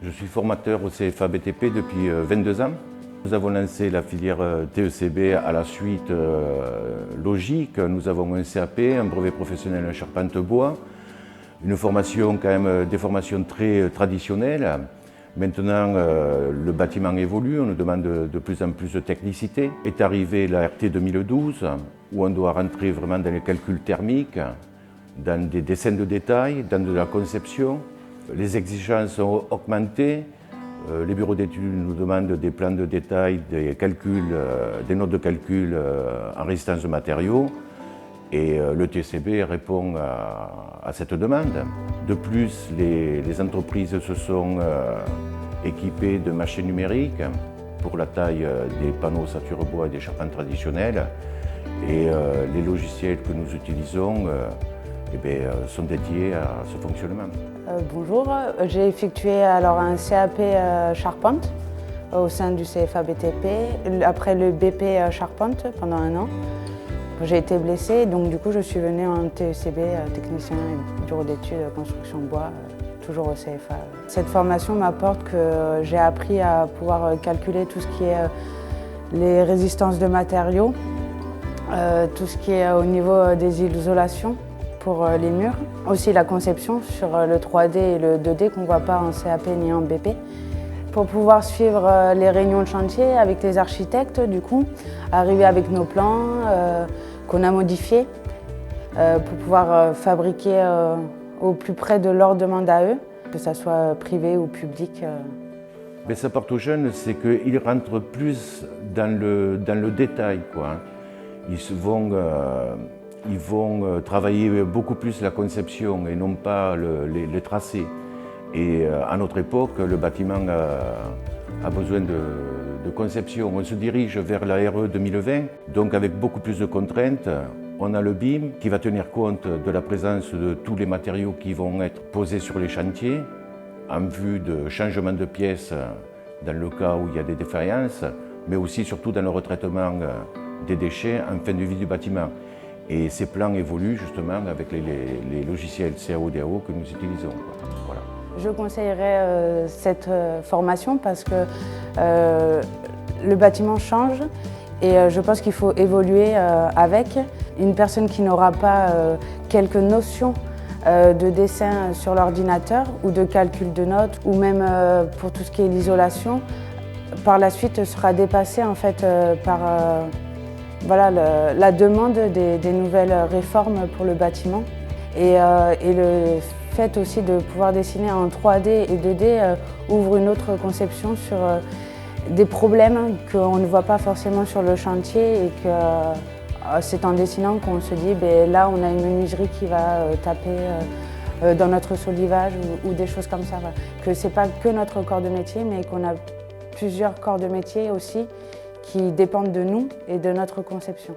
Je suis formateur au CFA BTP depuis 22 ans. Nous avons lancé la filière TECB à la suite logique. Nous avons un CAP, un brevet professionnel en charpente bois, une formation quand même, des formations très traditionnelles. Maintenant, le bâtiment évolue, on nous demande de plus en plus de technicité. Est arrivée la RT 2012, où on doit rentrer vraiment dans les calculs thermiques, dans des dessins de détail, dans de la conception. Les exigences ont augmenté. Les bureaux d'études nous demandent des plans de détail, des calculs, des notes de calcul en résistance de matériaux. Et le TECB répond à cette demande. De plus, les entreprises se sont équipées de machines numériques pour la taille des panneaux ossature bois et des charpentes traditionnelles. Et les logiciels que nous utilisons sont dédiés à ce fonctionnement. Bonjour, j'ai effectué alors un CAP charpente au sein du CFA BTP, après le BP charpente pendant 1 an. J'ai été blessée, donc du coup je suis venue en TECB, technicien bureau d'études construction bois, toujours au CFA. Cette formation m'apporte que j'ai appris à pouvoir calculer tout ce qui est les résistances de matériaux, tout ce qui est au niveau des isolations pour les murs, aussi la conception sur le 3D et le 2D qu'on ne voit pas en CAP ni en BP. Pour pouvoir suivre les réunions de chantier avec les architectes, du coup, arriver avec nos plans qu'on a modifiés pour pouvoir fabriquer au plus près de leur demande à eux, que ce soit privé ou public. Mais ça apporte aux jeunes, c'est qu'ils rentrent plus dans le détail, quoi. Ils vont travailler beaucoup plus la conception et non pas les tracés. Et à notre époque, le bâtiment a besoin de conception. On se dirige vers la RE 2020, donc avec beaucoup plus de contraintes. On a le BIM qui va tenir compte de la présence de tous les matériaux qui vont être posés sur les chantiers en vue de changement de pièces dans le cas où il y a des défaillances, mais aussi surtout dans le retraitement des déchets en fin de vie du bâtiment. Et ces plans évoluent justement avec les logiciels CAO-DAO que nous utilisons. Voilà. Je conseillerais cette formation parce que le bâtiment change et je pense qu'il faut évoluer avec. Une personne qui n'aura pas quelques notions de dessin sur l'ordinateur ou de calcul de notes ou même pour tout ce qui est l'isolation, par la suite sera dépassée en fait par la demande des nouvelles réformes pour le bâtiment et le fait aussi de pouvoir dessiner en 3D et 2D ouvre une autre conception sur des problèmes qu'on ne voit pas forcément sur le chantier et que c'est en dessinant qu'on se dit là on a une menuiserie qui va taper dans notre solivage ou des choses comme ça. Voilà. Que c'est pas que notre corps de métier mais qu'on a plusieurs corps de métier aussi qui dépendent de nous et de notre conception.